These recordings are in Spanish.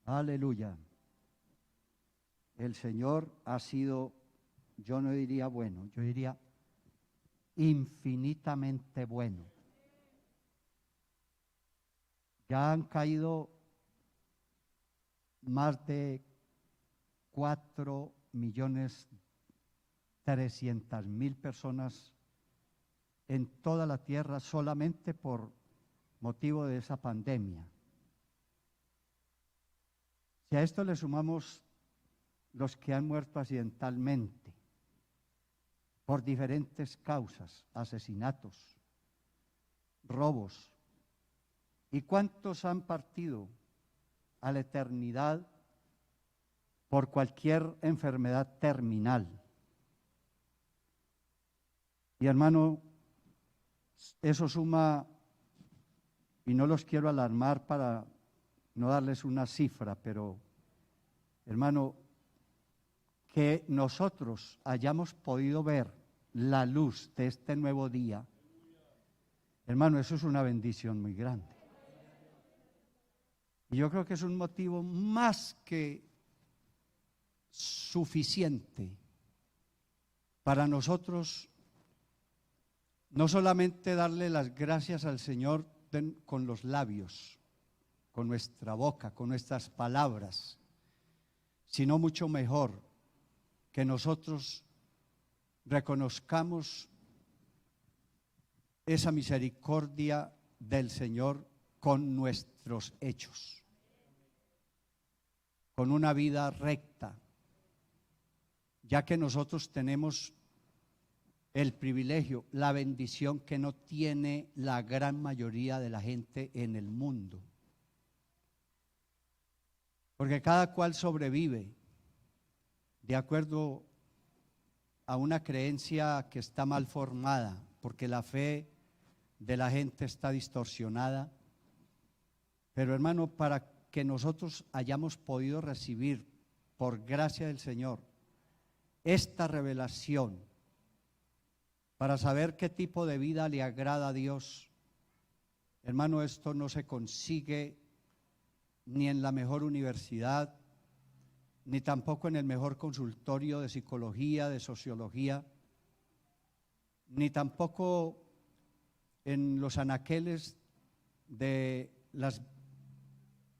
Aleluya. El Señor ha sido, yo no diría bueno, yo diría infinitamente bueno. Ya han caído más de 4.300.000 personas en toda la tierra solamente por motivo de esa pandemia. Si a esto le sumamos los que han muerto accidentalmente por diferentes causas, asesinatos, robos, ¿y cuántos han partido a la eternidad por cualquier enfermedad terminal? Y hermano, eso suma, y no los quiero alarmar para no darles una cifra, pero hermano, que nosotros hayamos podido ver la luz de este nuevo día, hermano, eso es una bendición muy grande. Y yo creo que es un motivo más que suficiente para nosotros no solamente darle las gracias al Señor con los labios, con nuestra boca, con nuestras palabras, sino mucho mejor que nosotros reconozcamos esa misericordia del Señor con nuestros hechos, con una vida recta, ya que nosotros tenemos el privilegio, la bendición que no tiene la gran mayoría de la gente en el mundo. Porque cada cual sobrevive de acuerdo a una creencia que está mal formada, porque la fe de la gente está distorsionada. Pero hermano, para que nosotros hayamos podido recibir por gracia del Señor esta revelación, para saber qué tipo de vida le agrada a Dios, hermano, esto no se consigue ni en la mejor universidad, ni tampoco en el mejor consultorio de psicología, de sociología, ni tampoco en los anaqueles de las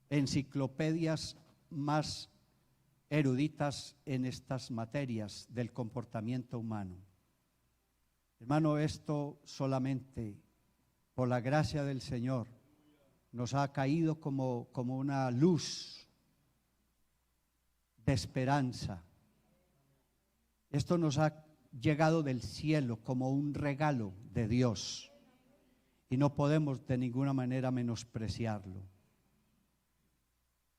enciclopedias más eruditas en estas materias del comportamiento humano. Hermano, esto solamente por la gracia del Señor nos ha caído como una luz de esperanza. Esto nos ha llegado del cielo como un regalo de Dios y no podemos de ninguna manera menospreciarlo.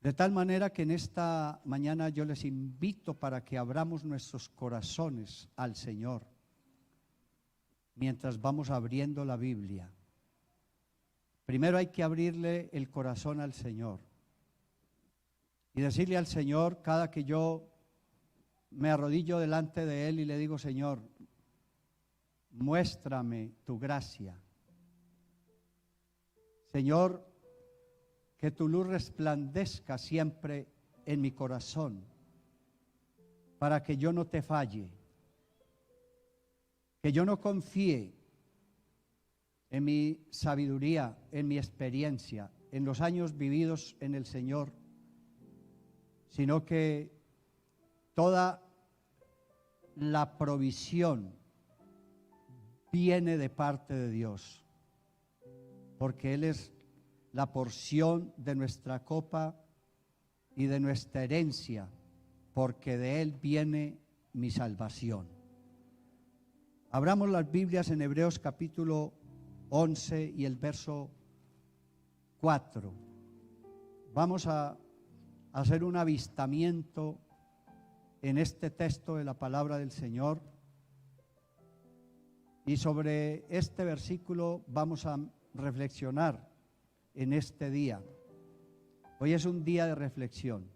De tal manera que en esta mañana yo les invito para que abramos nuestros corazones al Señor mientras vamos abriendo la Biblia. Primero hay que abrirle el corazón al Señor y decirle al Señor, cada que yo me arrodillo delante de Él y le digo, Señor, muéstrame tu gracia. Señor, que tu luz resplandezca siempre en mi corazón, para que yo no te falle, que yo no confíe en mi sabiduría, en mi experiencia, en los años vividos en el Señor, sino que toda la provisión viene de parte de Dios, porque Él es la porción de nuestra copa y de nuestra herencia, porque de Él viene mi salvación. Abramos las Biblias en Hebreos capítulo 11 y el verso 4. Vamos a hacer un avistamiento en este texto de la palabra del Señor, y sobre este versículo vamos a reflexionar en este día. Hoy es un día de reflexión.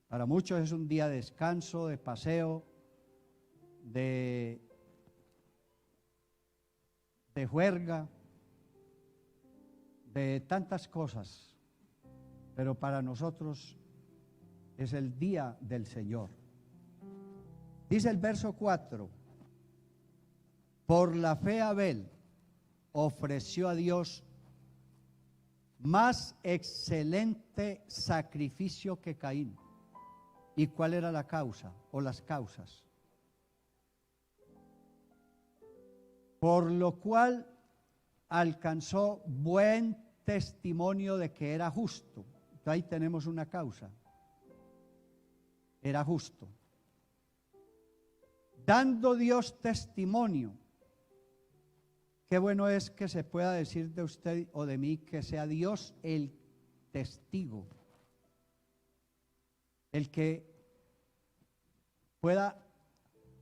Para muchos es un día de descanso, de paseo, de juerga, de tantas cosas. pero para nosotros es el día del Señor. Dice el verso 4, por la fe Abel ofreció a Dios más excelente sacrificio que Caín. ¿Y cuál era la causa o las causas? Por lo cual alcanzó buen testimonio de que era justo. Entonces ahí tenemos una causa. Era justo. Dando Dios testimonio. Qué bueno es que se pueda decir de usted o de mí que sea Dios el testigo, el que pueda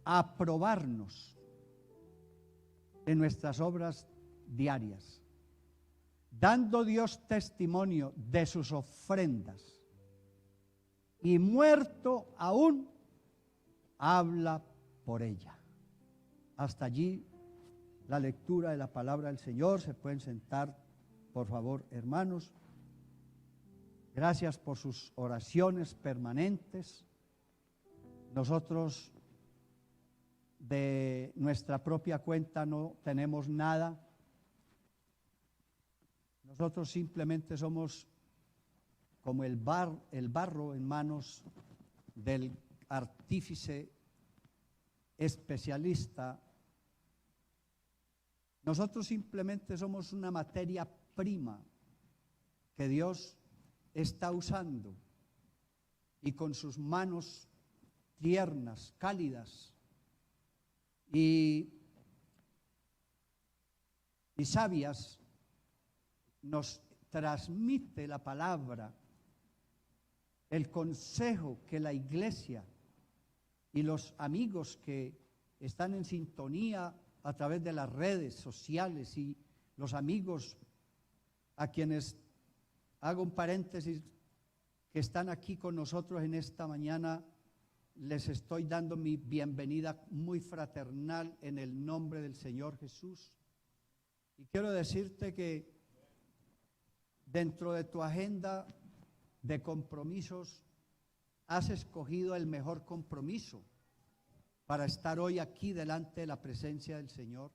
aprobarnos en nuestras obras diarias, dando Dios testimonio de sus ofrendas, y muerto aún habla por ella. Hasta allí la lectura de la palabra del Señor. Se pueden sentar, por favor, hermanos. Gracias por sus oraciones permanentes. Nosotros de nuestra propia cuenta no tenemos nada. Nosotros simplemente somos como el barro en manos del artífice especialista. Nosotros simplemente somos una materia prima que Dios está usando y con sus manos tiernas, cálidas y sabias nos transmite la palabra, el consejo que la iglesia y los amigos que están en sintonía a través de las redes sociales y los amigos a quienes, hago un paréntesis, que están aquí con nosotros en esta mañana, les estoy dando mi bienvenida muy fraternal en el nombre del Señor Jesús. Y quiero decirte que dentro de tu agenda de compromisos has escogido el mejor compromiso para estar hoy aquí delante de la presencia del Señor.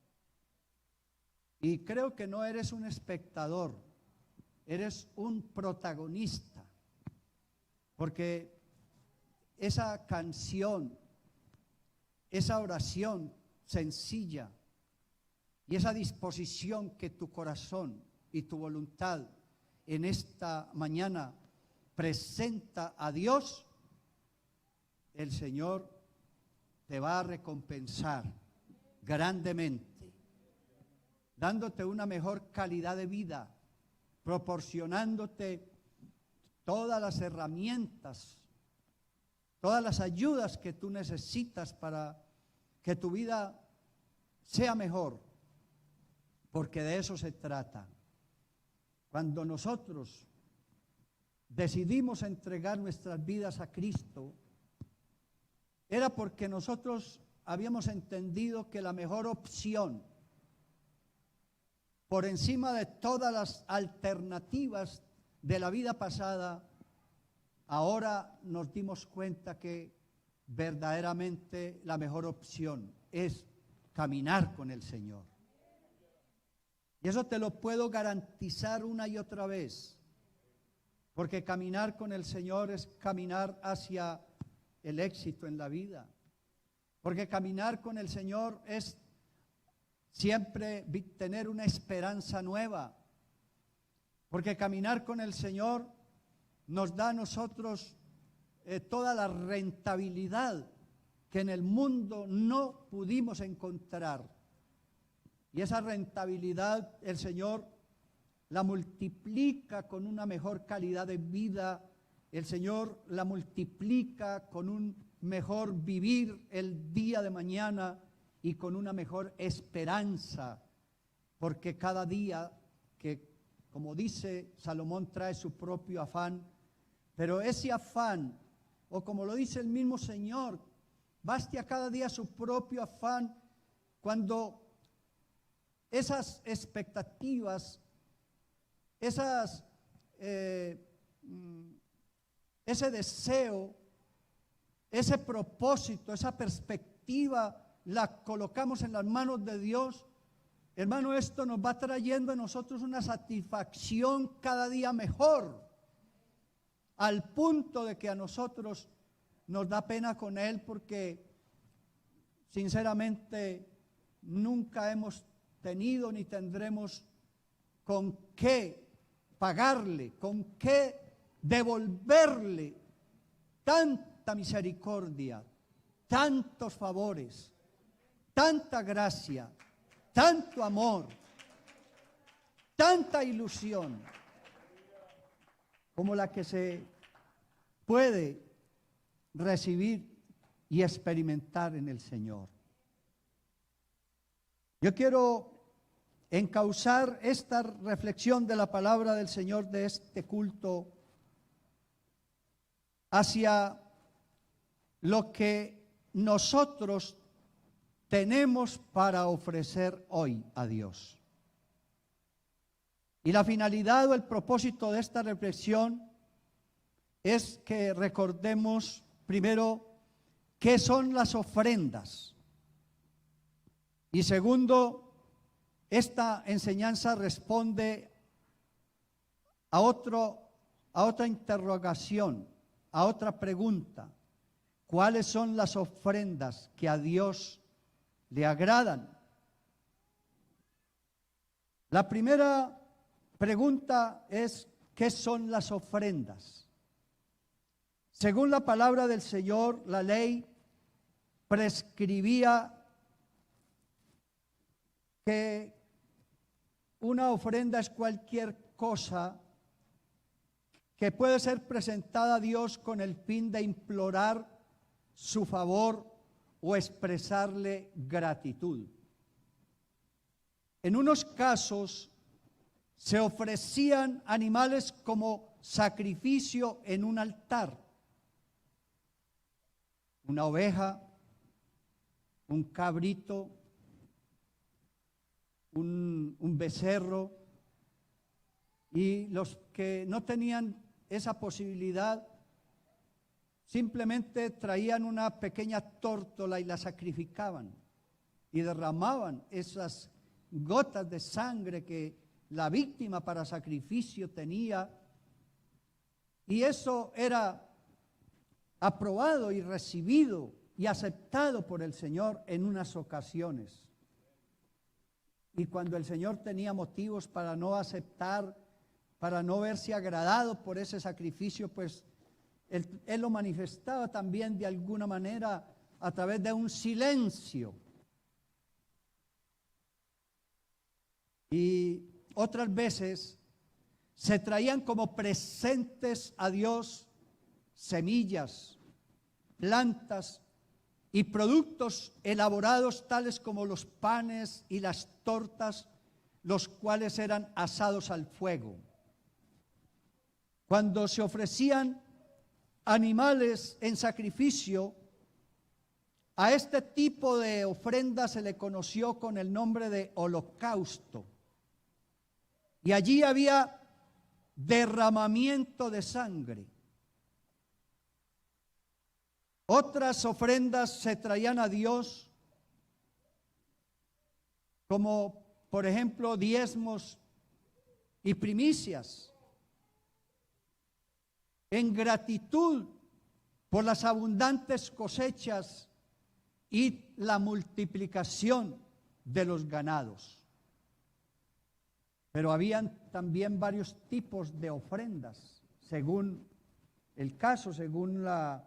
Y creo que no eres un espectador, eres un protagonista, porque esa canción, esa oración sencilla y esa disposición que tu corazón y tu voluntad en esta mañana presenta a Dios, el Señor te va a recompensar grandemente, dándote una mejor calidad de vida, proporcionándote todas las herramientas, todas las ayudas que tú necesitas para que tu vida sea mejor, porque de eso se trata. Cuando nosotros decidimos entregar nuestras vidas a Cristo, era porque nosotros habíamos entendido que la mejor opción, por encima de todas las alternativas de la vida pasada, ahora nos dimos cuenta que verdaderamente la mejor opción es caminar con el Señor. Y eso te lo puedo garantizar una y otra vez, porque caminar con el Señor es caminar hacia el éxito en la vida, porque caminar con el Señor es siempre tener una esperanza nueva, porque caminar con el Señor nos da a nosotros toda la rentabilidad que en el mundo no pudimos encontrar, y esa rentabilidad el Señor la multiplica con una mejor calidad de vida. El Señor la multiplica con un mejor vivir el día de mañana y con una mejor esperanza, porque cada día que, como dice Salomón, trae su propio afán, pero ese afán, o como lo dice el mismo Señor, baste a cada día su propio afán, cuando esas expectativas, esas ese deseo, ese propósito, esa perspectiva, la colocamos en las manos de Dios, hermano, esto nos va trayendo a nosotros una satisfacción cada día mejor, al punto de que a nosotros nos da pena con Él, porque sinceramente nunca hemos tenido ni tendremos con qué pagarle, con qué devolverle tanta misericordia, tantos favores, tanta gracia, tanto amor, tanta ilusión como la que se puede recibir y experimentar en el Señor. Yo quiero encauzar esta reflexión de la palabra del Señor de este culto hacia lo que nosotros tenemos para ofrecer hoy a Dios. Y la finalidad o el propósito de esta reflexión es que recordemos primero qué son las ofrendas. Y segundo, esta enseñanza responde a otra interrogación, a otra pregunta. ¿Cuáles son las ofrendas que a Dios le agradan? La primera pregunta es, ¿qué son las ofrendas? Según la palabra del Señor, la ley prescribía que una ofrenda es cualquier cosa que puede ser presentada a Dios con el fin de implorar su favor o expresarle gratitud. En unos casos se ofrecían animales como sacrificio en un altar. Una oveja, un cabrito, un becerro, y los que no tenían esa posibilidad simplemente traían una pequeña tórtola y la sacrificaban y derramaban esas gotas de sangre que la víctima para sacrificio tenía, y eso era aprobado y recibido y aceptado por el Señor en unas ocasiones. Y cuando el Señor tenía motivos para no aceptar, para no verse agradado por ese sacrificio, pues Él lo manifestaba también de alguna manera a través de un silencio. Y otras veces se traían como presentes a Dios semillas, plantas y productos elaborados tales como los panes y las tortas, los cuales eran asados al fuego. Cuando se ofrecían animales en sacrificio, a este tipo de ofrenda se le conoció con el nombre de holocausto. Y allí había derramamiento de sangre. Otras ofrendas se traían a Dios, como por ejemplo diezmos y primicias, en gratitud por las abundantes cosechas y la multiplicación de los ganados. Pero habían también varios tipos de ofrendas, según el caso, según la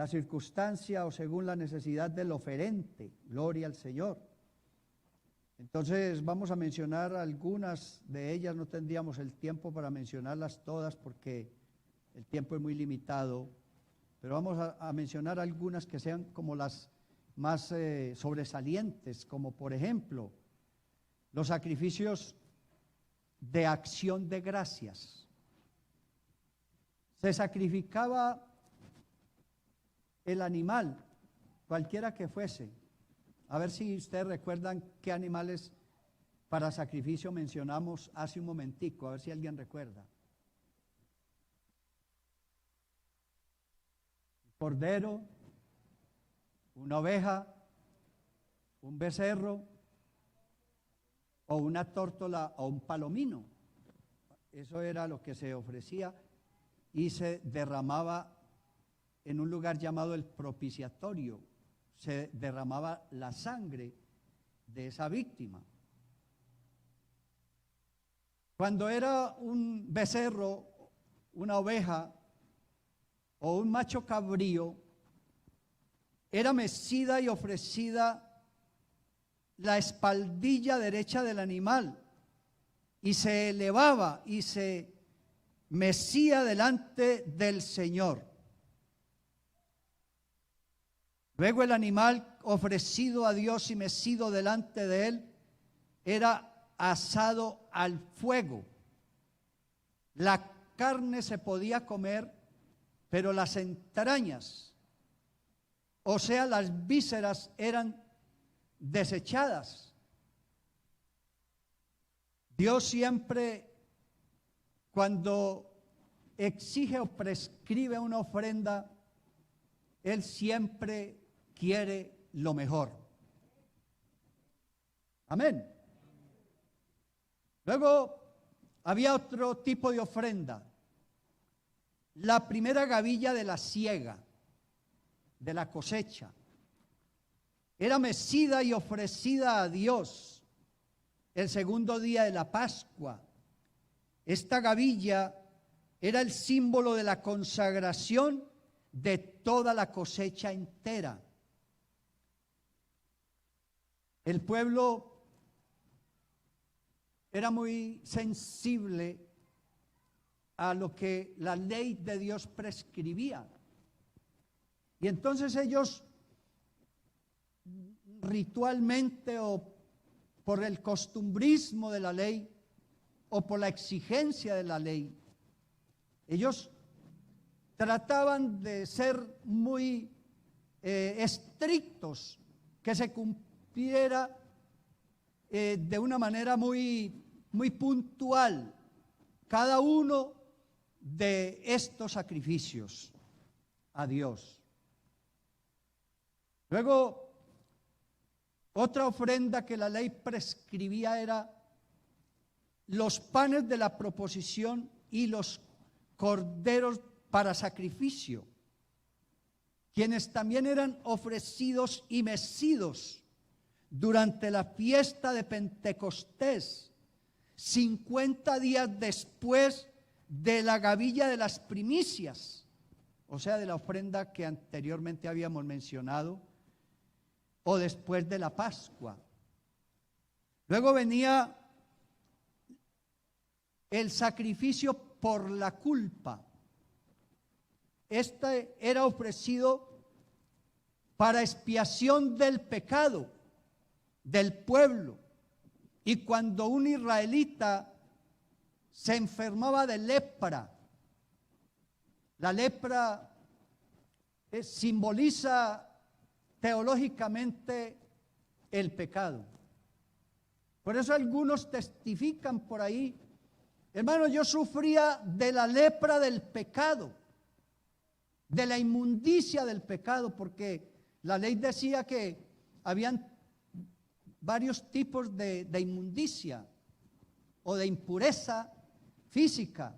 circunstancia o según la necesidad del oferente. Gloria al Señor. Entonces vamos a mencionar algunas de ellas, no tendríamos el tiempo para mencionarlas todas porque el tiempo es muy limitado, pero vamos a mencionar algunas que sean como las más sobresalientes, como por ejemplo los sacrificios de acción de gracias. Se sacrificaba el animal, cualquiera que fuese. A ver si ustedes recuerdan qué animales para sacrificio mencionamos hace un momentico, a ver si alguien recuerda. cordero, una oveja, un becerro, o una tórtola o un palomino. Eso era lo que se ofrecía y se derramaba en un lugar llamado el propiciatorio. Se derramaba la sangre de esa víctima. Cuando era un becerro, una oveja o un macho cabrío, era mecida y ofrecida la espaldilla derecha del animal y se elevaba y se mecía delante del Señor. Luego el animal ofrecido a Dios y mecido delante de él era asado al fuego. La carne se podía comer, pero las entrañas, o sea, las vísceras, eran desechadas. Dios siempre, cuando exige o prescribe una ofrenda, Él siempre quiere lo mejor. Amén. Luego había otro tipo de ofrenda. La primera gavilla de la siega, de la cosecha, era mecida y ofrecida a Dios el segundo día de la Pascua. Esta gavilla era el símbolo de la consagración de toda la cosecha entera. El pueblo era muy sensible a lo que la ley de Dios prescribía. Y entonces ellos ritualmente o por el costumbrismo de la ley o por la exigencia de la ley, ellos trataban de ser muy estrictos, que se cumpliera de una manera muy puntual cada uno de estos sacrificios a Dios. Luego, otra ofrenda que la ley prescribía era los panes de la proposición y los corderos para sacrificio, quienes también eran ofrecidos y mecidos durante la fiesta de Pentecostés, 50 días después de la gavilla de las primicias, o sea, de la ofrenda que anteriormente habíamos mencionado, o después de la Pascua. Luego venía el sacrificio por la culpa. Este era ofrecido para expiación del pecado del pueblo. Y cuando un israelita se enfermaba de lepra, la lepra simboliza teológicamente el pecado. Por eso algunos testifican por ahí: hermano, yo sufría de la lepra del pecado, de la inmundicia del pecado, porque la ley decía que habían varios tipos de inmundicia o de impureza física,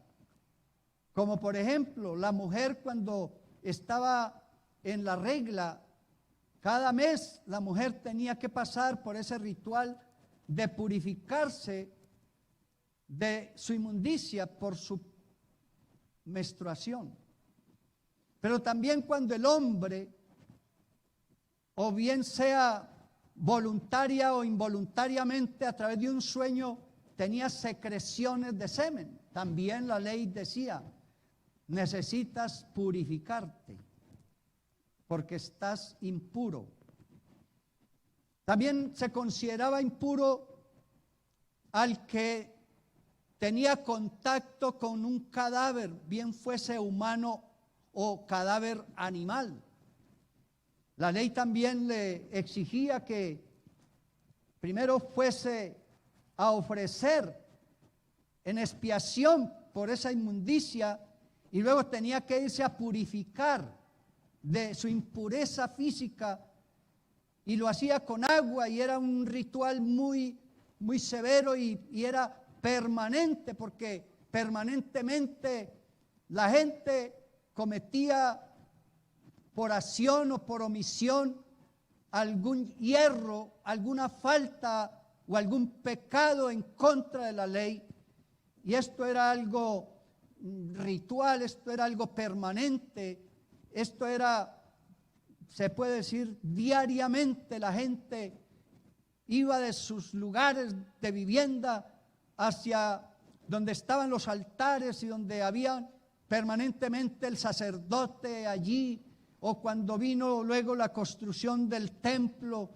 como por ejemplo la mujer cuando estaba en la regla. Cada mes la mujer tenía que pasar por ese ritual de purificarse de su inmundicia por su menstruación. Pero también cuando el hombre, o bien sea voluntaria o involuntariamente a través de un sueño, tenía secreciones de semen, también la ley decía: necesitas purificarte porque estás impuro. También se consideraba impuro al que tenía contacto con un cadáver, bien fuese humano o cadáver animal. La ley también le exigía que primero fuese a ofrecer en expiación por esa inmundicia y luego tenía que irse a purificar de su impureza física, y lo hacía con agua, y era un ritual muy, muy severo y era permanente, porque permanentemente la gente cometía por acción o por omisión algún hierro, alguna falta o algún pecado en contra de la ley. Y esto era algo ritual, esto era algo permanente, esto era, se puede decir, diariamente la gente iba de sus lugares de vivienda hacia donde estaban los altares y donde había permanentemente el sacerdote allí, o cuando vino luego la construcción del templo,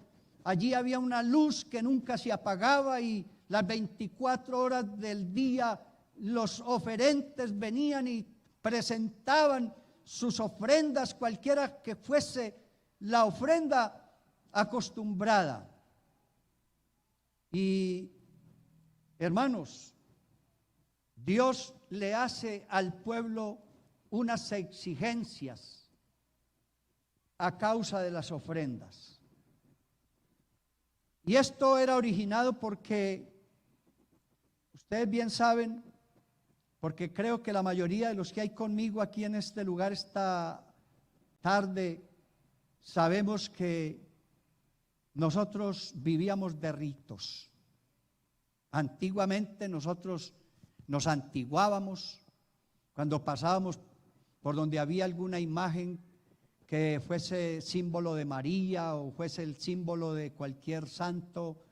allí había una luz que nunca se apagaba, y las 24 horas del día los oferentes venían y presentaban sus ofrendas, cualquiera que fuese la ofrenda acostumbrada. Y hermanos, Dios le hace al pueblo unas exigencias a causa de las ofrendas. Y esto era originado porque, ustedes bien saben, porque creo que la mayoría de los que hay conmigo aquí en este lugar esta tarde, sabemos que nosotros vivíamos de ritos. Antiguamente nosotros nos antiguábamos cuando pasábamos por donde había alguna imagen que fuese símbolo de María o fuese el símbolo de cualquier santo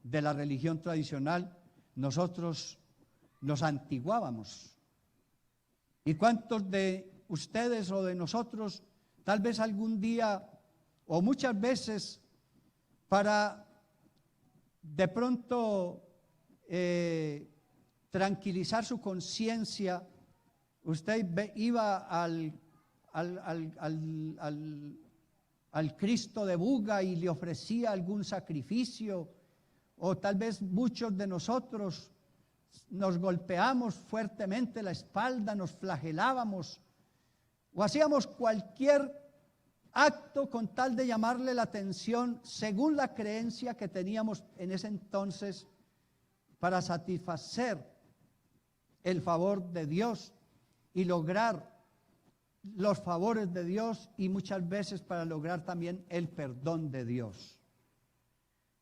de la religión tradicional. Nosotros nos antiguábamos. ¿Y cuántos de ustedes o de nosotros tal vez algún día o muchas veces para de pronto tranquilizar su conciencia, usted iba al Cristo de Buga y le ofrecía algún sacrificio? O tal vez muchos de nosotros nos golpeamos fuertemente la espalda, nos flagelábamos o hacíamos cualquier acto con tal de llamarle la atención según la creencia que teníamos en ese entonces, para satisfacer el favor de Dios y lograr los favores de Dios, y muchas veces para lograr también el perdón de Dios.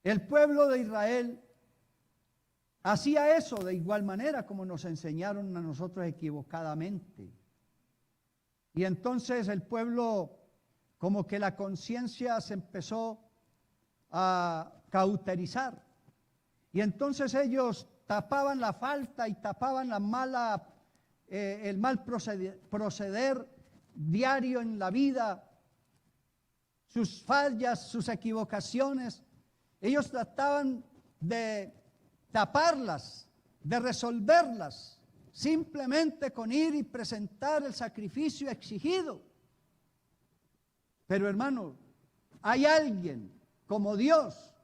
El pueblo de Israel hacía eso de igual manera como nos enseñaron a nosotros equivocadamente. Y entonces el pueblo, como que la conciencia se empezó a cauterizar. Y entonces ellos tapaban la falta y tapaban la mala, el mal proceder diario en la vida, sus fallas, sus equivocaciones. Ellos trataban de taparlas, de resolverlas, simplemente con ir y presentar el sacrificio exigido. Pero hermano, hay alguien como Dios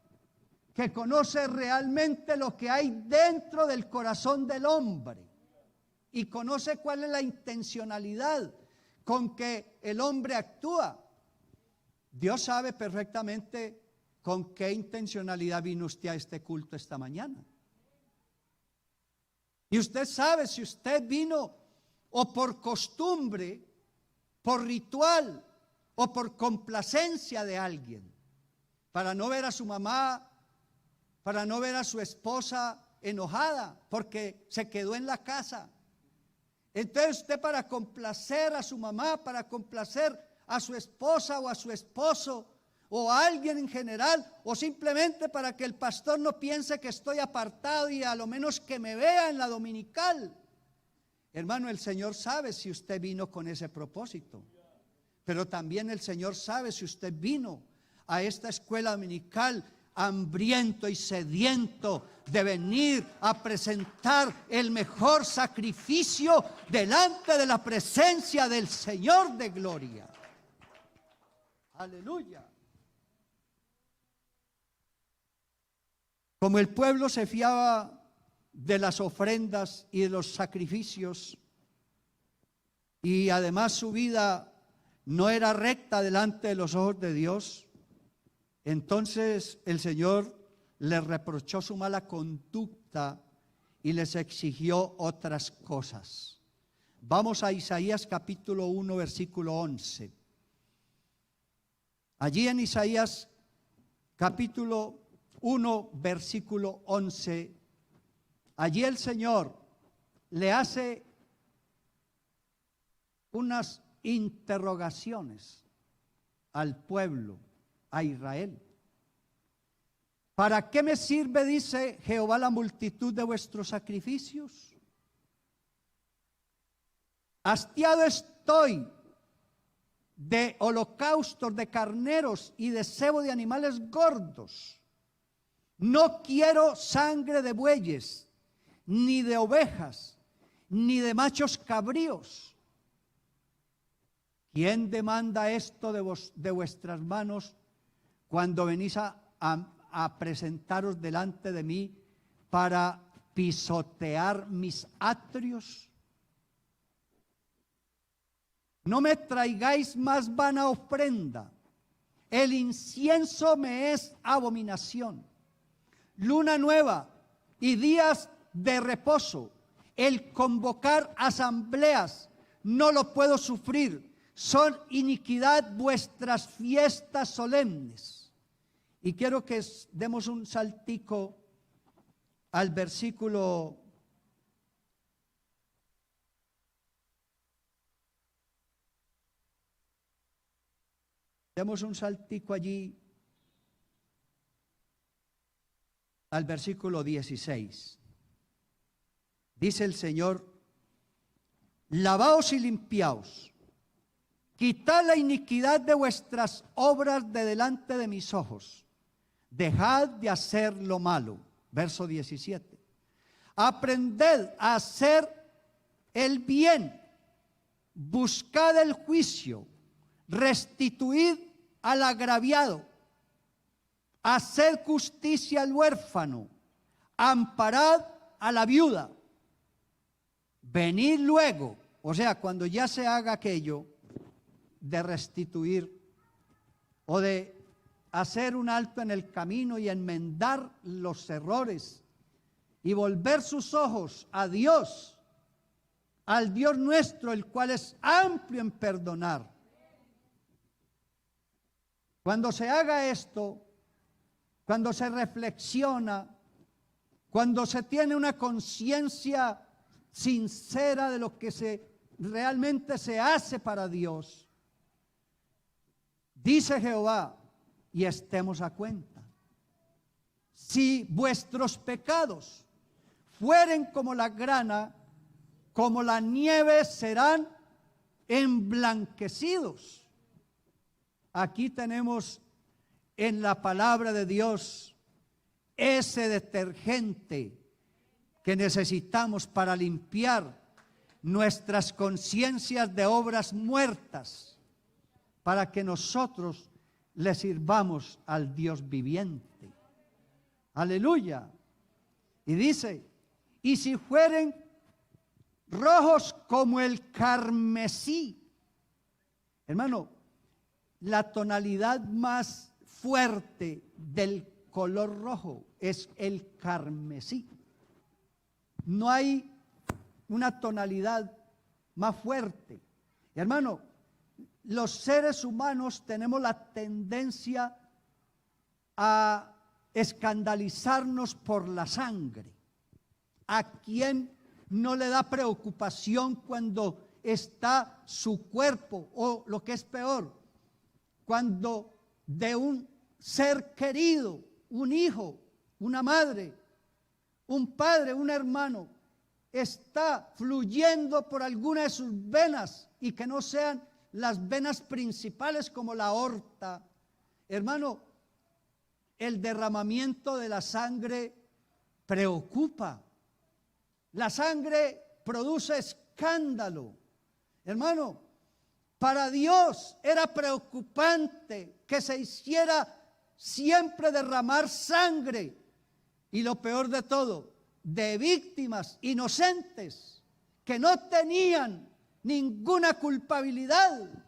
que conoce realmente lo que hay dentro del corazón del hombre y conoce cuál es la intencionalidad con que el hombre actúa. Dios sabe perfectamente con qué intencionalidad vino usted a este culto esta mañana. Y usted sabe si usted vino o por costumbre, por ritual o por complacencia de alguien, para no ver a su mamá, para no ver a su esposa enojada porque se quedó en la casa. Entonces usted, para complacer a su mamá, para complacer a su esposa o a su esposo o a alguien en general, o simplemente para que el pastor no piense que estoy apartado y a lo menos que me vea en la dominical. Hermano, el Señor sabe si usted vino con ese propósito, pero también el Señor sabe si usted vino a esta escuela dominical hambriento y sediento de venir a presentar el mejor sacrificio delante de la presencia del Señor de gloria. Aleluya. Como el pueblo se fiaba de las ofrendas y de los sacrificios, y además su vida no era recta delante de los ojos de Dios, entonces el Señor les reprochó su mala conducta y les exigió otras cosas. Vamos a Isaías capítulo 1, versículo 11. Allí en Isaías capítulo 1, versículo 11, allí el Señor le hace unas interrogaciones al pueblo, a Israel. ¿Para qué me sirve, dice Jehová, la multitud de vuestros sacrificios? Hastiado estoy de holocaustos, de carneros y de cebo de animales gordos. No quiero sangre de bueyes, ni de ovejas, ni de machos cabríos. ¿Quién demanda esto de vuestras manos cuando venís a presentaros delante de mí para pisotear mis atrios? No me traigáis más vana ofrenda. El incienso me es abominación. Luna nueva y días de reposo, el convocar asambleas, no lo puedo sufrir. Son iniquidad vuestras fiestas solemnes. Y quiero que demos un saltico al versículo 16. Dice el Señor: lavaos y limpiaos, quitad la iniquidad de vuestras obras de delante de mis ojos, dejad de hacer lo malo. Verso 17. Aprended a hacer el bien, buscad el juicio, restituid al agraviado, haced justicia al huérfano, amparad a la viuda. Venid luego, o sea, cuando ya se haga aquello de restituir o de hacer un alto en el camino y enmendar los errores y volver sus ojos a Dios, al Dios nuestro, el cual es amplio en perdonar. Cuando se haga esto, cuando se reflexiona, cuando se tiene una conciencia sincera de lo que realmente se hace para Dios, dice Jehová, y estemos a cuenta: si vuestros pecados fueren como la grana, como la nieve serán emblanquecidos. Aquí tenemos en la palabra de Dios ese detergente que necesitamos para limpiar nuestras conciencias de obras muertas, para que nosotros le sirvamos al Dios viviente. Aleluya. Y dice: y si fueren rojos como el carmesí. Hermano, la tonalidad más fuerte del color rojo es el carmesí. No hay una tonalidad más fuerte. Hermano, los seres humanos tenemos la tendencia a escandalizarnos por la sangre. ¿A quién no le da preocupación cuando está su cuerpo, o lo que es peor, cuando de un ser querido, un hijo, una madre, un padre, un hermano, está fluyendo por alguna de sus venas y que no sean las venas principales como la aorta? Hermano, el derramamiento de la sangre preocupa. La sangre produce escándalo. Hermano, para Dios era preocupante que se hiciera siempre derramar sangre, y lo peor de todo, de víctimas inocentes que no tenían ninguna culpabilidad,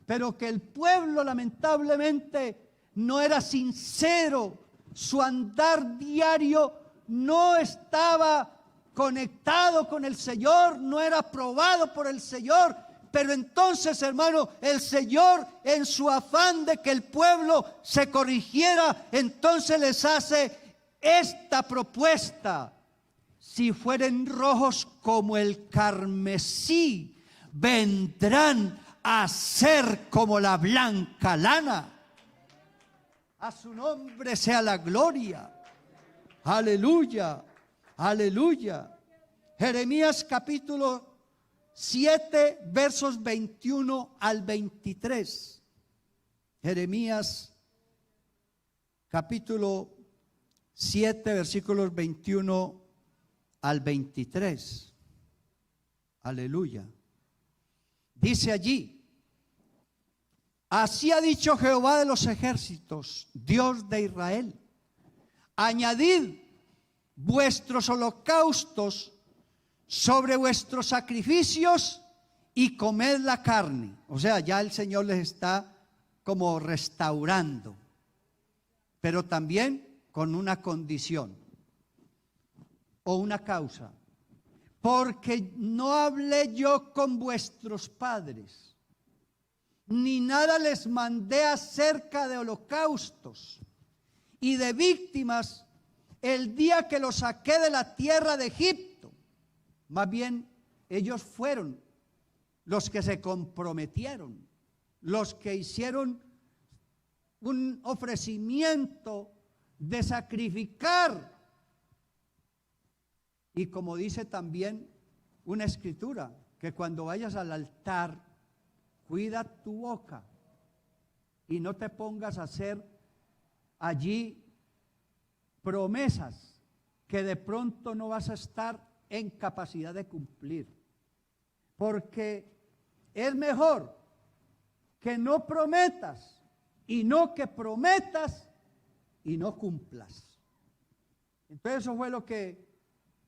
pero que el pueblo lamentablemente no era sincero, su andar diario no estaba conectado con el Señor, no era aprobado por el Señor. Pero entonces, hermano, el Señor, en su afán de que el pueblo se corrigiera, entonces les hace esta propuesta: si fueren rojos como el carmesí, vendrán a ser como la blanca lana. A su nombre sea la gloria. Aleluya, aleluya. Jeremías capítulo 7, versos 21 al 23. Jeremías capítulo 7, versículos 21 al 23. Aleluya. Dice allí: así ha dicho Jehová de los ejércitos, Dios de Israel: añadid vuestros holocaustos sobre vuestros sacrificios y comed la carne. O sea, ya el Señor les está como restaurando, pero también con una condición o una causa: porque no hablé yo con vuestros padres, ni nada les mandé acerca de holocaustos y de víctimas el día que los saqué de la tierra de Egipto. Más bien, ellos fueron los que se comprometieron, los que hicieron un ofrecimiento de sacrificar. Y como dice también una escritura, que cuando vayas al altar, cuida tu boca y no te pongas a hacer allí promesas que de pronto no vas a estar en capacidad de cumplir. Porque es mejor que no prometas y no que prometas y no cumplas. Entonces eso fue lo que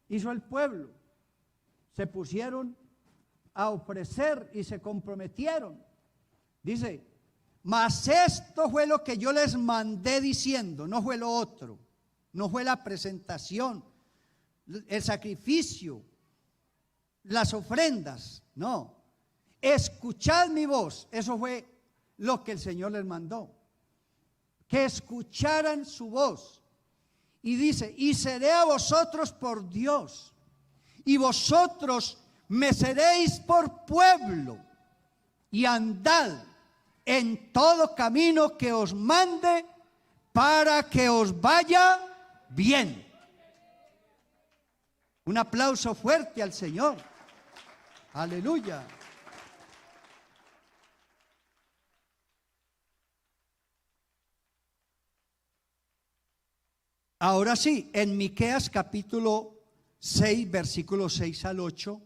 hizo el pueblo. Se pusieron a ofrecer y se comprometieron. Dice: mas esto fue lo que yo les mandé diciendo. No fue lo otro, no fue la presentación, el sacrificio, las ofrendas, no. Escuchad mi voz. Eso fue lo que el Señor les mandó, que escucharan su voz. Y dice: y seré a vosotros por Dios, y vosotros me seréis por pueblo, y andad en todo camino que os mande, para que os vaya bien. Un aplauso fuerte al Señor. Aleluya. Ahora sí, en Miqueas capítulo 6, versículos 6 al 8,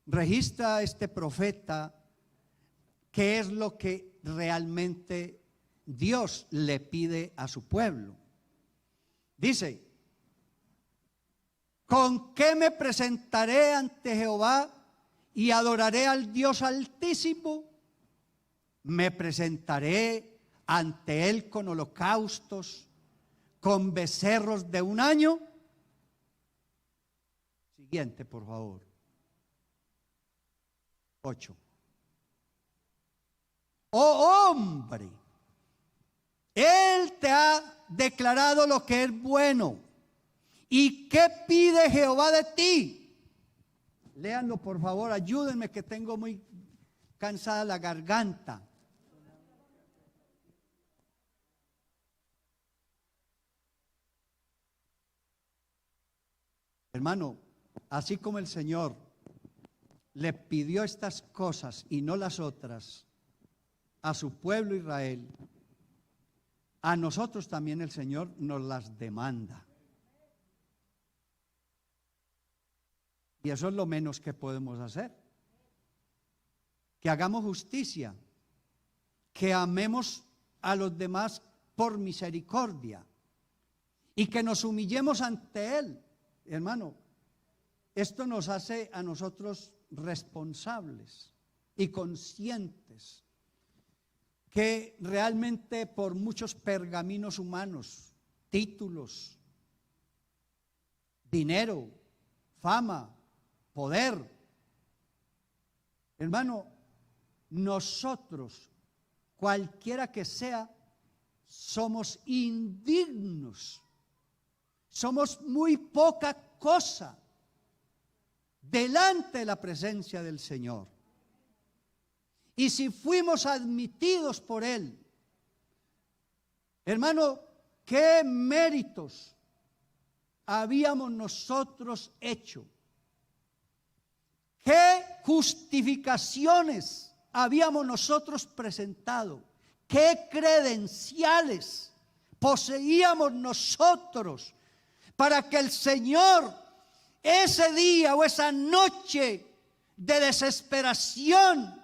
registra este profeta qué es lo que realmente Dios le pide a su pueblo. Dice: ¿con qué me presentaré ante Jehová y adoraré al Dios Altísimo? Me presentaré ante Él con holocaustos, con becerros de un año. Siguiente, por favor. 8. Oh hombre, Él te ha declarado lo que es bueno. ¿Y qué pide Jehová de ti? Léanlo, por favor, ayúdenme, que tengo muy cansada la garganta. Hermano, así como el Señor le pidió estas cosas y no las otras a su pueblo Israel, a nosotros también el Señor nos las demanda. Y eso es lo menos que podemos hacer: que hagamos justicia, que amemos a los demás por misericordia y que nos humillemos ante Él. Hermano, esto nos hace a nosotros responsables y conscientes que realmente por muchos pergaminos humanos, títulos, dinero, fama, poder, hermano, nosotros, cualquiera que sea, somos indignos, somos muy poca cosa delante de la presencia del Señor. Y si fuimos admitidos por Él, hermano, ¿qué méritos habíamos nosotros hecho? ¿Qué justificaciones habíamos nosotros presentado? ¿Qué credenciales poseíamos nosotros para que el Señor ese día o esa noche de desesperación,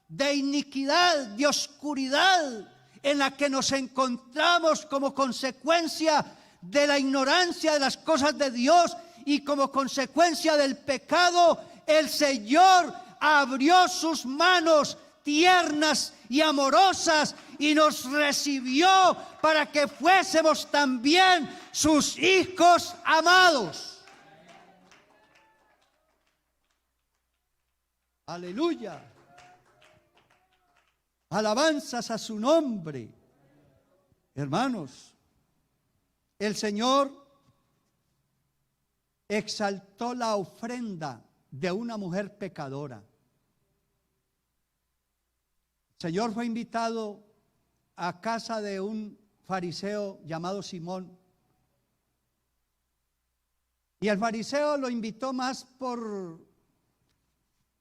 de iniquidad, de oscuridad en la que nos encontramos como consecuencia de la ignorancia de las cosas de Dios y como consecuencia del pecado, el Señor abrió sus manos tiernas y amorosas y nos recibió para que fuésemos también sus hijos amados? Aleluya. Alabanzas a su nombre. Hermanos, el Señor exaltó la ofrenda de una mujer pecadora. El Señor fue invitado a casa de un fariseo llamado Simón. Y el fariseo lo invitó más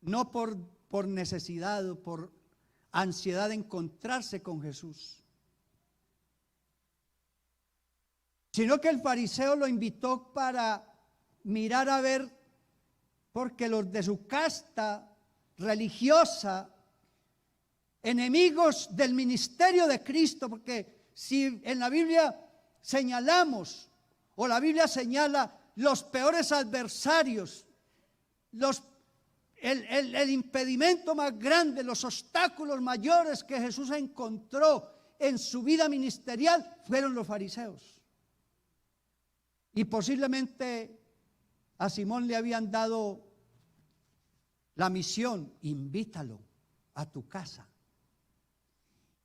no por necesidad o por ansiedad de encontrarse con Jesús, sino que el fariseo lo invitó para mirar a ver, porque los de su casta religiosa, enemigos del ministerio de Cristo, porque si en la Biblia señalamos, o la Biblia señala los peores adversarios, el impedimento más grande, los obstáculos mayores que Jesús encontró en su vida ministerial fueron los fariseos. Y posiblemente a Simón le habían dado la misión: invítalo a tu casa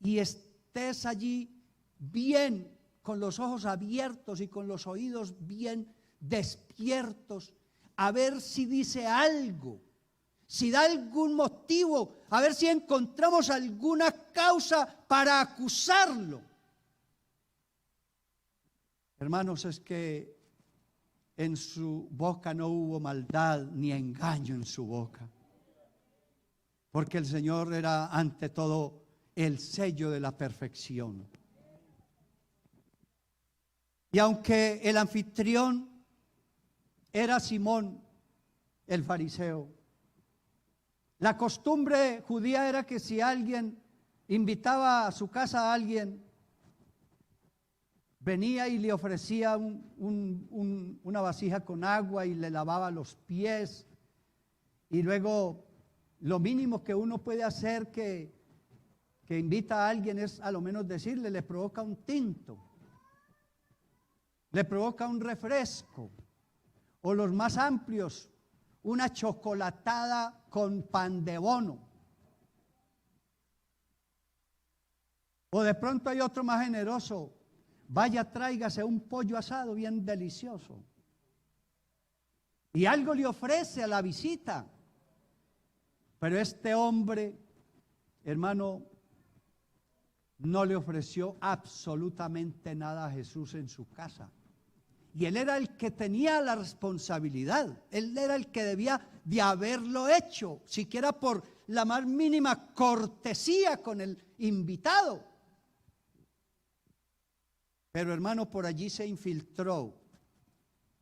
y estés allí bien, con los ojos abiertos y con los oídos bien despiertos, a ver si dice algo, si da algún motivo, a ver si encontramos alguna causa para acusarlo. Hermanos, es que en su boca no hubo maldad ni engaño en su boca, porque el Señor era ante todo el sello de la perfección. Y aunque el anfitrión era Simón, el fariseo, la costumbre judía era que si alguien invitaba a su casa a alguien, venía y le ofrecía una vasija con agua y le lavaba los pies. Y luego lo mínimo que uno puede hacer que invita a alguien es a lo menos decirle, le provoca un tinto, le provoca un refresco, o los más amplios, una chocolatada con pan de bono. O de pronto hay otro más generoso: vaya, tráigase un pollo asado bien delicioso. Y algo le ofrece a la visita. Pero este hombre, hermano, no le ofreció absolutamente nada a Jesús en su casa. Y él era el que tenía la responsabilidad. Él era el que debía de haberlo hecho, siquiera por la más mínima cortesía con el invitado. Pero hermano, por allí se infiltró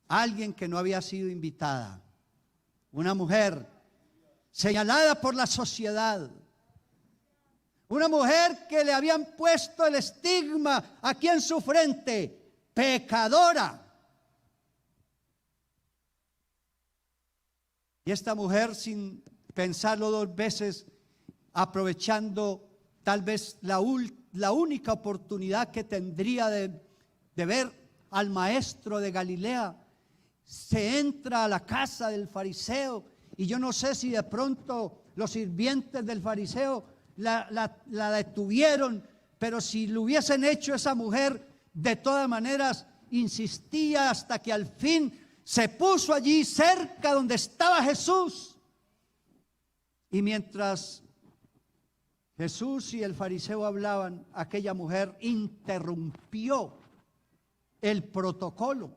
alguien que no había sido invitada, una mujer señalada por la sociedad, una mujer que le habían puesto el estigma aquí en su frente: pecadora. Y esta mujer, sin pensarlo dos veces, aprovechando tal vez la única oportunidad que tendría de ver al maestro de Galilea, se entra a la casa del fariseo, y yo no sé si de pronto los sirvientes del fariseo la detuvieron, pero si lo hubiesen hecho, esa mujer de todas maneras insistía hasta que al fin se puso allí cerca donde estaba Jesús. Y mientras Jesús y el fariseo hablaban, aquella mujer interrumpió el protocolo.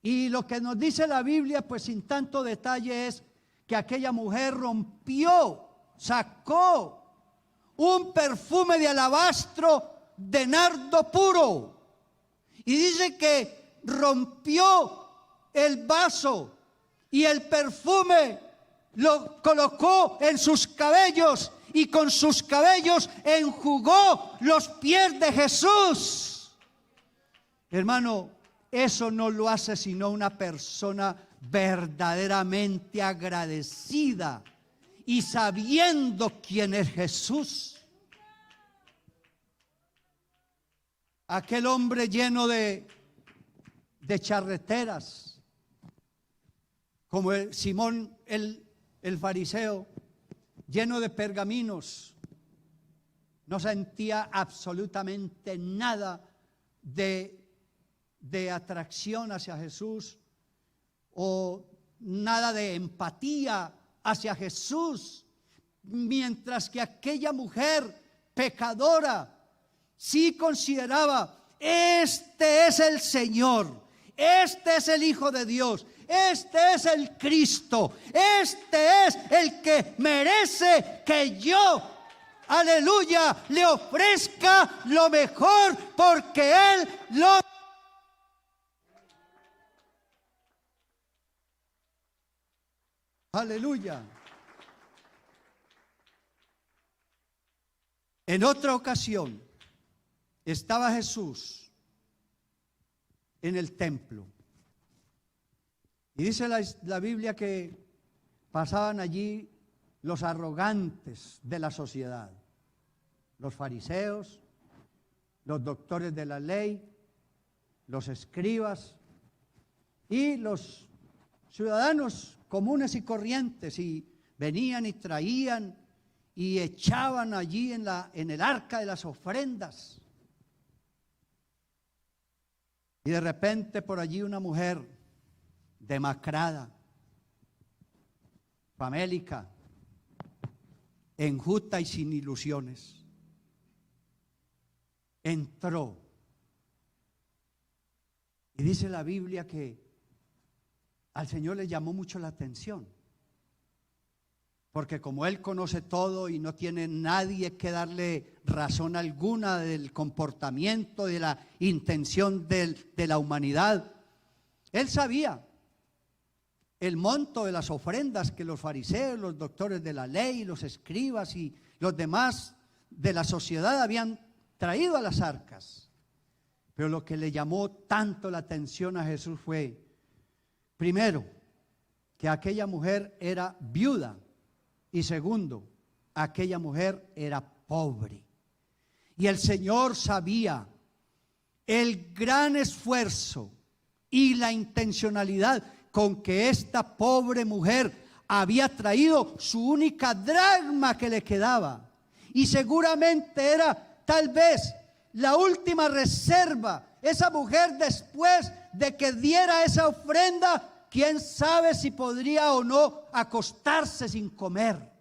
Y lo que nos dice la Biblia, pues sin tanto detalle, es que aquella mujer sacó un perfume de alabastro de nardo puro. Y dice que rompió el vaso y el perfume lo colocó en sus cabellos y con sus cabellos enjugó los pies de Jesús. Hermano, eso no lo hace sino una persona verdaderamente agradecida y sabiendo quién es Jesús. Aquel hombre lleno de charreteras, como Simón el fariseo, lleno de pergaminos, no sentía absolutamente nada de atracción hacia Jesús o nada de empatía hacia Jesús, mientras que aquella mujer pecadora sí consideraba: este es el Señor, este es el Hijo de Dios, este es el Cristo, este es el que merece que yo, aleluya, le ofrezca lo mejor, porque Él lo... Aleluya. En otra ocasión estaba Jesús en el templo. Y dice la Biblia que pasaban allí los arrogantes de la sociedad, los fariseos, los doctores de la ley, los escribas y los ciudadanos comunes y corrientes, y venían y traían y echaban allí en el arca de las ofrendas. Y de repente por allí una mujer demacrada, famélica, enjuta y sin ilusiones, entró. Y dice la Biblia que al Señor le llamó mucho la atención, porque como Él conoce todo y no tiene nadie que darle razón alguna del comportamiento, de la intención de la humanidad, Él sabía el monto de las ofrendas que los fariseos, los doctores de la ley, los escribas y los demás de la sociedad habían traído a las arcas. Pero lo que le llamó tanto la atención a Jesús fue, primero, que aquella mujer era viuda, y segundo, aquella mujer era pobre. Y el Señor sabía el gran esfuerzo y la intencionalidad con que esta pobre mujer había traído su única dracma que le quedaba. Y seguramente era tal vez la última reserva. Esa mujer, después de que diera esa ofrenda, quién sabe si podría o no acostarse sin comer.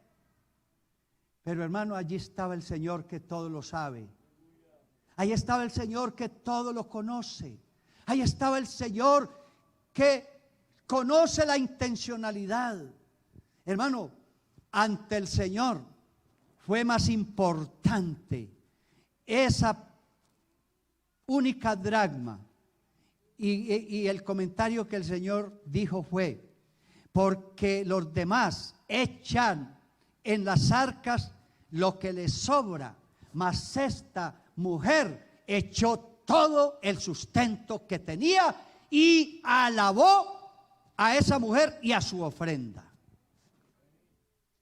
Pero hermano, allí estaba el Señor que todo lo sabe. Ahí estaba el Señor que todo lo conoce. Ahí estaba el Señor que conoce la intencionalidad. Hermano, ante el Señor fue más importante esa única dracma. Y el comentario que el Señor dijo fue: porque los demás echan en las arcas lo que les sobra, mas esta mujer echó todo el sustento que tenía y alabó a esa mujer y a su ofrenda.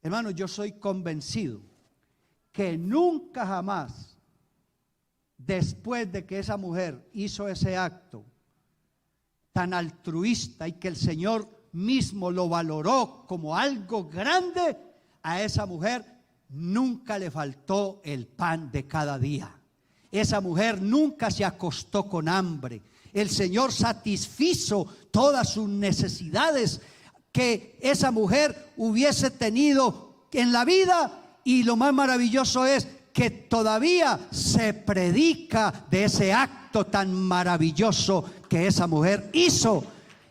Hermano, yo soy convencido que nunca jamás, después de que esa mujer hizo ese acto tan altruista y que el Señor mismo lo valoró como algo grande, a esa mujer nunca le faltó el pan de cada día. Esa mujer nunca se acostó con hambre. El Señor satisfizo todas sus necesidades que esa mujer hubiese tenido en la vida, y lo más maravilloso es que todavía se predica de ese acto tan maravilloso que esa mujer hizo.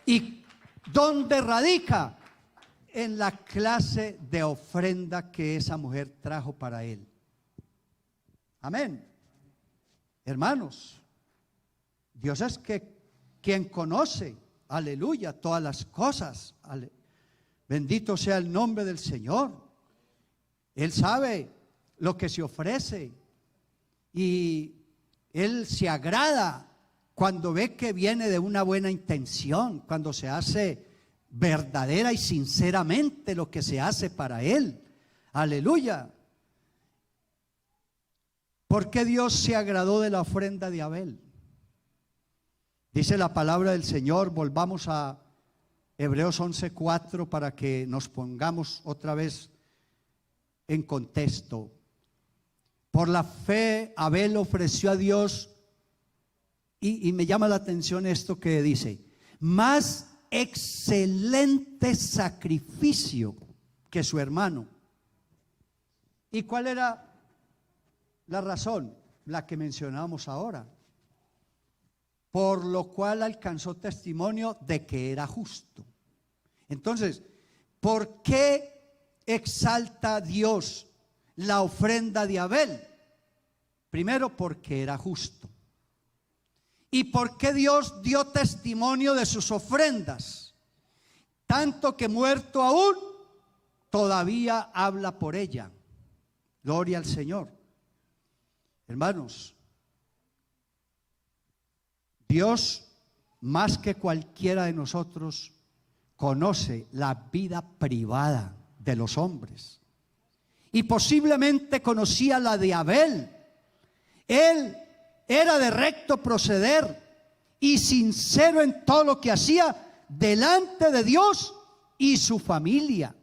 ¿Y dónde radica? En la clase de ofrenda que esa mujer trajo para él. Amén. Hermanos, Dios es quien conoce, aleluya, todas las cosas. Bendito sea el nombre del Señor. Él sabe lo que se ofrece y Él se agrada cuando ve que viene de una buena intención, cuando se hace verdadera y sinceramente lo que se hace para Él. Aleluya. ¿Por qué Dios se agradó de la ofrenda de Abel? Dice la palabra del Señor, volvamos a Hebreos 11:4 para que nos pongamos otra vez en contexto. Por la fe Abel ofreció a Dios, y me llama la atención esto que dice, más excelente sacrificio que su hermano. ¿Y cuál era la razón? La que mencionamos ahora. Por lo cual alcanzó testimonio de que era justo. Entonces, ¿por qué exalta Dios la ofrenda de Abel? Primero, porque era justo. ¿Y por qué Dios dio testimonio de sus ofrendas? Tanto que muerto aún, todavía habla por ella. Gloria al Señor. Hermanos, Dios, más que cualquiera de nosotros, conoce la vida privada de los hombres. Y posiblemente conocía la de Abel. Él era de recto proceder y sincero en todo lo que hacía delante de Dios y su familia.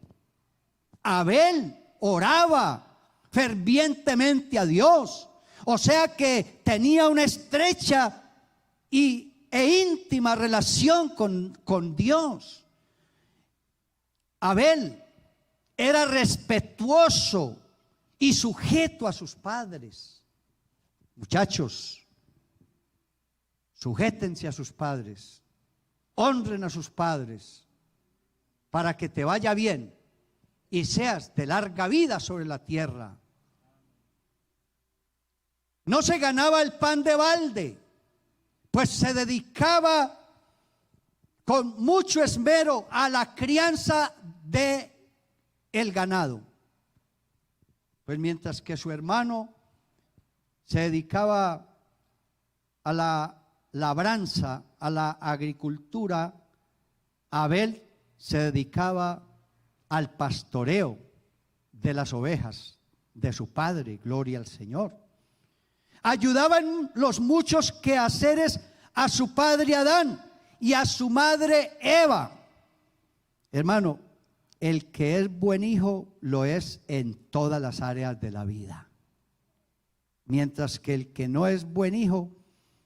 Abel oraba fervientemente a Dios. O sea que tenía una estrecha e íntima relación con Dios. Abel era respetuoso y sujeto a sus padres. Muchachos, sujétense a sus padres, honren a sus padres, para que te vaya bien y seas de larga vida sobre la tierra. No se ganaba el pan de balde, pues se dedicaba con mucho esmero a la crianza de el ganado. Pues mientras que su hermano se dedicaba a la labranza, a la agricultura, Abel se dedicaba al pastoreo de las ovejas de su padre, gloria al Señor. Ayudaba en los muchos quehaceres a su padre Adán y a su madre Eva. Hermano, el que es buen hijo lo es en todas las áreas de la vida. Mientras que el que no es buen hijo,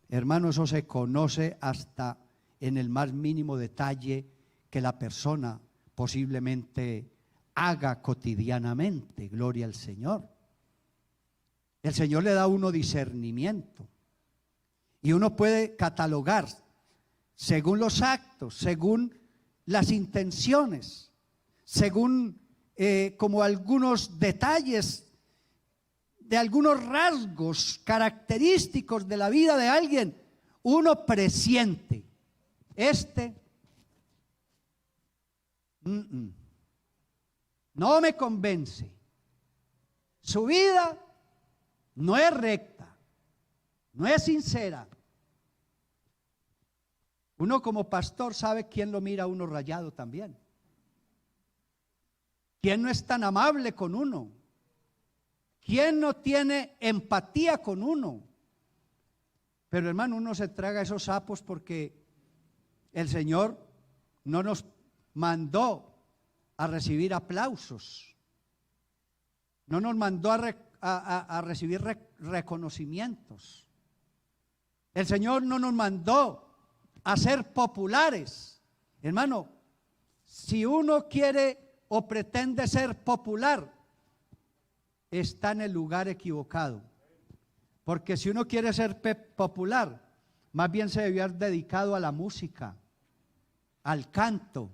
hermano, eso se conoce hasta en el más mínimo detalle que la persona posiblemente haga cotidianamente. Gloria al Señor. El Señor le da a uno discernimiento y uno puede catalogar según los actos, según las intenciones, según como algunos detalles de algunos rasgos característicos de la vida de alguien. Uno presiente, no me convence, su vida no es recta, no es sincera. Uno como pastor sabe quién lo mira a uno rayado también, quién no es tan amable con uno, ¿Quién no tiene empatía con uno? Pero hermano, uno se traga esos sapos porque el Señor no nos mandó a recibir aplausos. No nos mandó a recibir reconocimientos. El Señor no nos mandó a ser populares. Hermano, si uno quiere o pretende ser popular, está en el lugar equivocado. Porque si uno quiere ser popular, más bien se debió haber dedicado a la música, al canto,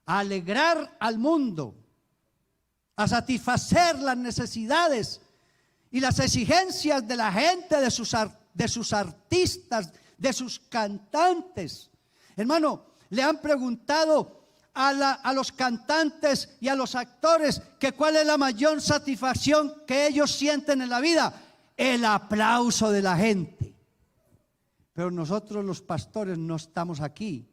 a alegrar al mundo, a satisfacer las necesidades y las exigencias de la gente, de sus artistas, de sus cantantes. Hermano, le han preguntado a los cantantes y a los actores que cuál es la mayor satisfacción que ellos sienten en la vida. El aplauso de la gente. Pero nosotros los pastores no estamos aquí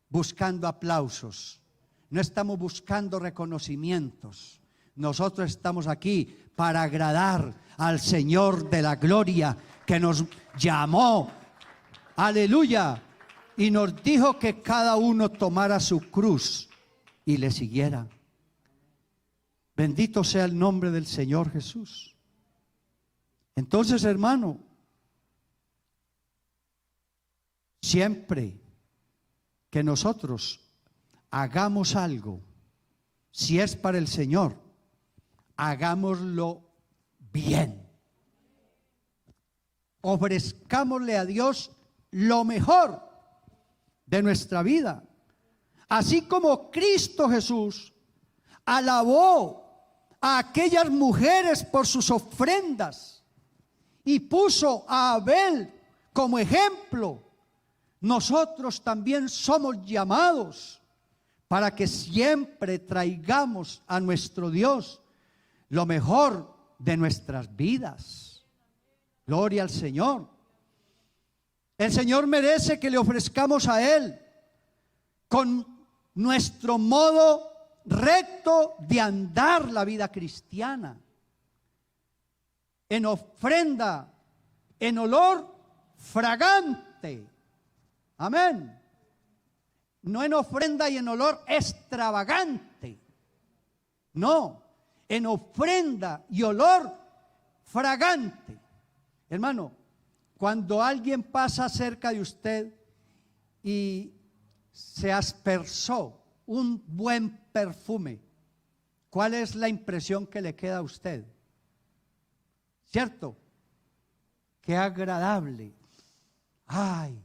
buscando aplausos, no estamos buscando reconocimientos. Nosotros estamos aquí para agradar al Señor de la gloria que nos llamó, aleluya, y nos dijo que cada uno tomara su cruz y le siguiera. Bendito sea el nombre del Señor Jesús. Entonces, hermano, siempre que nosotros hagamos algo, si es para el Señor, hagámoslo bien. Ofrezcámosle a Dios lo mejor de nuestra vida. Así como Cristo Jesús alabó a aquellas mujeres por sus ofrendas y puso a Abel como ejemplo, nosotros también somos llamados para que siempre traigamos a nuestro Dios lo mejor de nuestras vidas. Gloria al Señor. El Señor merece que le ofrezcamos a Él con nuestro modo recto de andar la vida cristiana, en ofrenda, en olor fragante. Amén. No en ofrenda y en olor extravagante. No, en ofrenda y olor fragante. Hermano, cuando alguien pasa cerca de usted y se aspersó un buen perfume, ¿cuál es la impresión que le queda a usted? ¿Cierto? Qué agradable. Ay,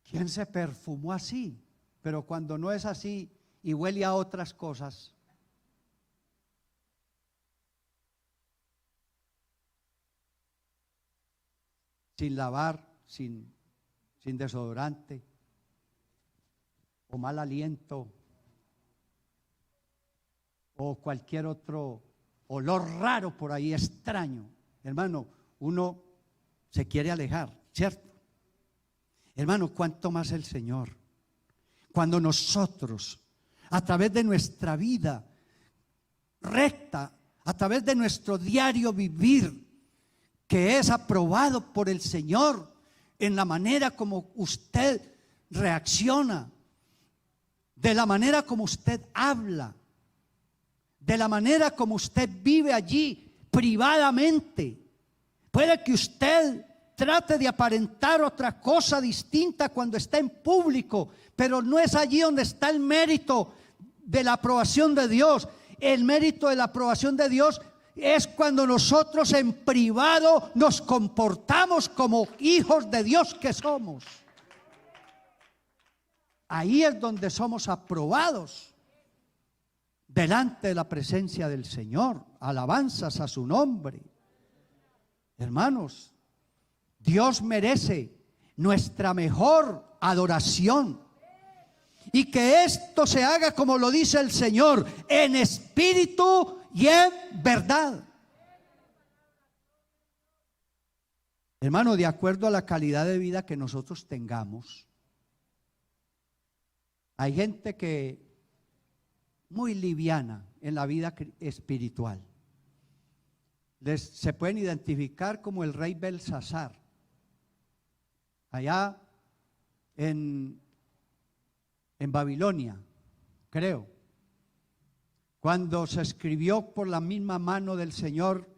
¿quién se perfumó así? Pero cuando no es así y huele a otras cosas, sin lavar, sin desodorante, o mal aliento, o cualquier otro olor raro por ahí extraño, hermano, uno se quiere alejar, ¿cierto? Hermano, ¿cuánto más el Señor? Cuando nosotros, a través de nuestra vida recta, a través de nuestro diario vivir, que es aprobado por el Señor, en la manera como usted reacciona, de la manera como usted habla, de la manera como usted vive allí privadamente. Puede que usted trate de aparentar otra cosa distinta cuando está en público, pero no es allí donde está el mérito de la aprobación de Dios. El mérito de la aprobación de Dios es cuando nosotros en privado nos comportamos como hijos de Dios que somos. Ahí es donde somos aprobados delante de la presencia del Señor. Alabanzas a su nombre. Hermanos, Dios merece nuestra mejor adoración. Y que esto se haga como lo dice el Señor, en espíritu y en verdad. Hermano, de acuerdo a la calidad de vida que nosotros tengamos, hay gente que muy liviana en la vida espiritual. se pueden identificar como el rey Belsasar, allá en Babilonia, creo, cuando se escribió por la misma mano del Señor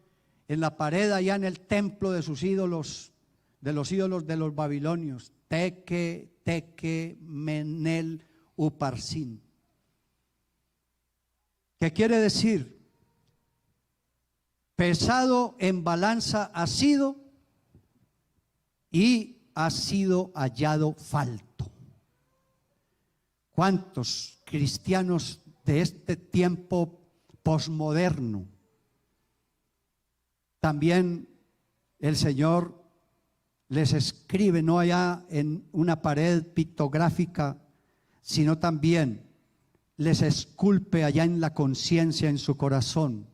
en la pared allá en el templo de sus ídolos, de los ídolos de los babilonios, Teque, Teque, Menel, Uparsin. ¿Qué quiere decir? Pesado en balanza ha sido y ha sido hallado falto. ¿Cuántos cristianos de este tiempo posmoderno? También el Señor les escribe, no allá en una pared pictográfica, sino también les esculpe allá en la conciencia, en su corazón.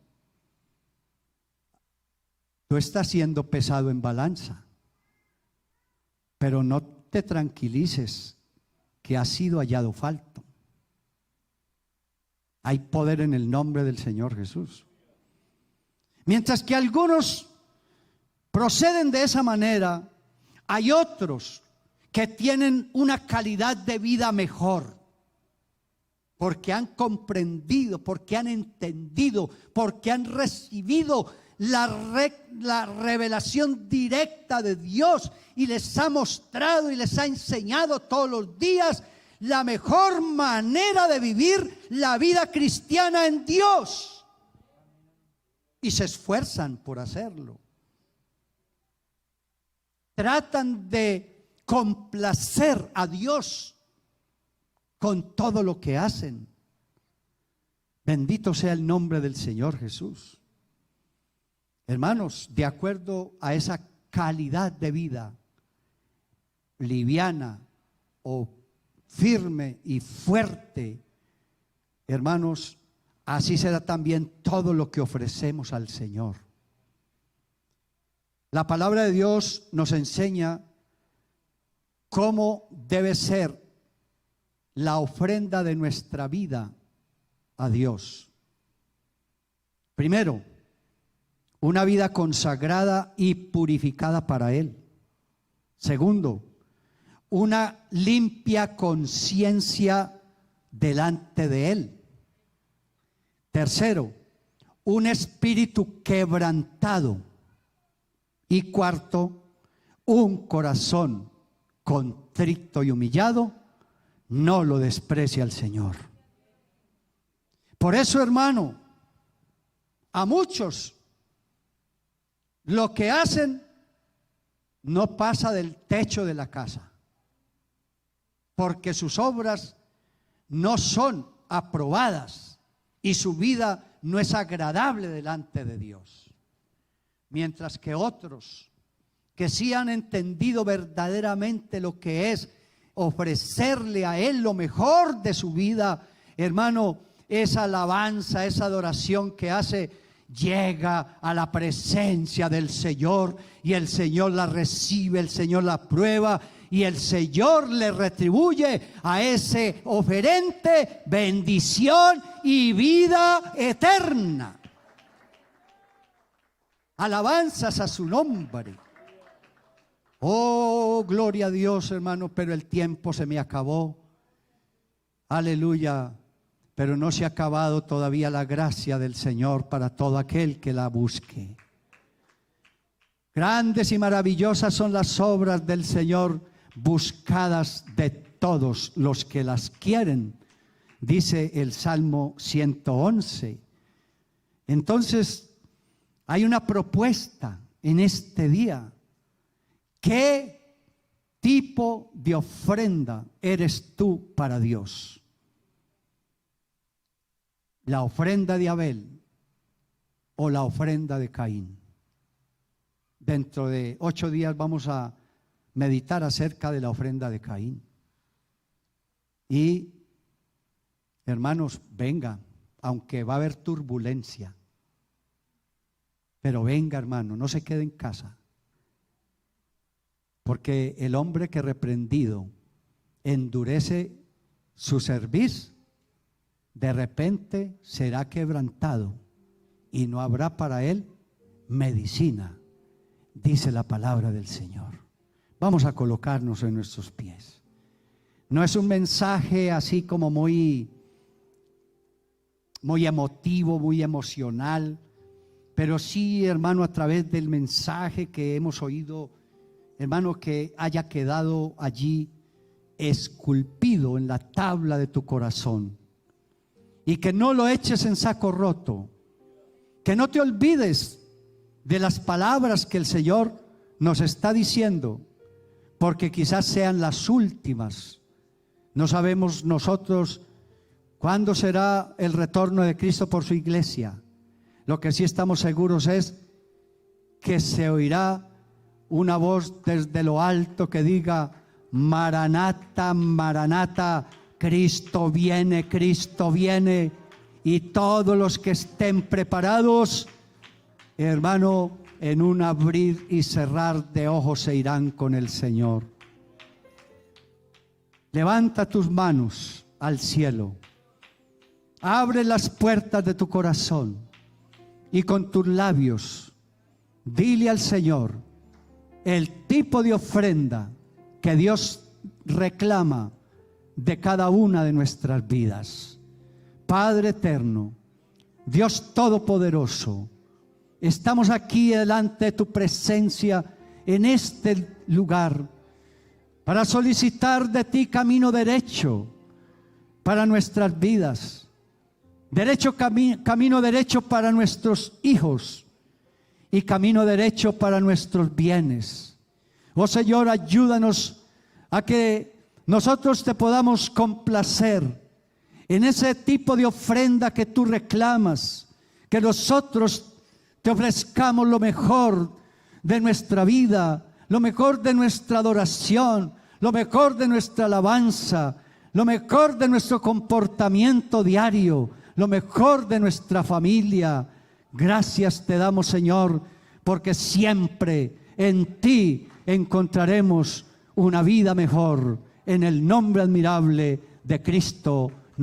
Tú estás siendo pesado en balanza, pero no te tranquilices que has sido hallado falto. Hay poder en el nombre del Señor Jesús. Mientras que algunos proceden de esa manera, hay otros que tienen una calidad de vida mejor, porque han comprendido, porque han entendido, porque han recibido la revelación directa de Dios y les ha mostrado y les ha enseñado todos los días la mejor manera de vivir la vida cristiana en Dios, y se esfuerzan por hacerlo. Tratan de complacer a Dios con todo lo que hacen. Bendito sea el nombre del Señor Jesús. Hermanos, de acuerdo a esa calidad de vida liviana o firme y fuerte, hermanos, así será también todo lo que ofrecemos al Señor. La palabra de Dios nos enseña cómo debe ser la ofrenda de nuestra vida a Dios. Primero, una vida consagrada y purificada para Él. Segundo, una limpia conciencia delante de Él. Tercero, un espíritu quebrantado. Y cuarto, un corazón contrito y humillado no lo desprecia el Señor. Por eso, hermano, a muchos lo que hacen no pasa del techo de la casa, porque sus obras no son aprobadas y su vida no es agradable delante de Dios. Mientras que otros que sí han entendido verdaderamente lo que es ofrecerle a Él lo mejor de su vida, hermano, esa alabanza, esa adoración que hace, llega a la presencia del Señor y el Señor la recibe, el Señor la prueba y el Señor le retribuye a ese oferente bendición y vida eterna. Alabanzas a su nombre. Oh, gloria a Dios, hermano, pero el tiempo se me acabó. Aleluya. Pero no se ha acabado todavía la gracia del Señor para todo aquel que la busque. Grandes y maravillosas son las obras del Señor, buscadas de todos los que las quieren, dice el Salmo 111. Entonces, hay una propuesta en este día. ¿Qué tipo de ofrenda eres tú para Dios? ¿La ofrenda de Abel o la ofrenda de Caín? Dentro de 8 días vamos a meditar acerca de la ofrenda de Caín. Y, hermanos, venga, aunque va a haber turbulencia, pero venga, hermano, no se quede en casa. Porque el hombre que reprendido endurece su cerviz, de repente será quebrantado y no habrá para él medicina, dice la palabra del Señor. Vamos a colocarnos en nuestros pies. No es un mensaje así como muy emotivo, muy emocional, pero sí, hermano, a través del mensaje que hemos oído, hermano, que haya quedado allí esculpido en la tabla de tu corazón, y que no lo eches en saco roto, que no te olvides de las palabras que el Señor nos está diciendo, porque quizás sean las últimas. No sabemos nosotros cuándo será el retorno de Cristo por su iglesia. Lo que sí estamos seguros es que se oirá una voz desde lo alto que diga: Maranata, Maranata, Cristo viene, y todos los que estén preparados, hermano, en un abrir y cerrar de ojos se irán con el Señor. Levanta tus manos al cielo, abre las puertas de tu corazón y con tus labios dile al Señor el tipo de ofrenda que Dios reclama de cada una de nuestras vidas. Padre eterno, Dios todopoderoso, estamos aquí delante de tu presencia en este lugar para solicitar de ti camino derecho para nuestras vidas, camino derecho para nuestros hijos y camino derecho para nuestros bienes. Oh Señor, ayúdanos a que nosotros te podamos complacer en ese tipo de ofrenda que tú reclamas, que nosotros te ofrezcamos lo mejor de nuestra vida, lo mejor de nuestra adoración, lo mejor de nuestra alabanza, lo mejor de nuestro comportamiento diario, lo mejor de nuestra familia. Gracias te damos, Señor, porque siempre en ti encontraremos una vida mejor, en el nombre admirable de Cristo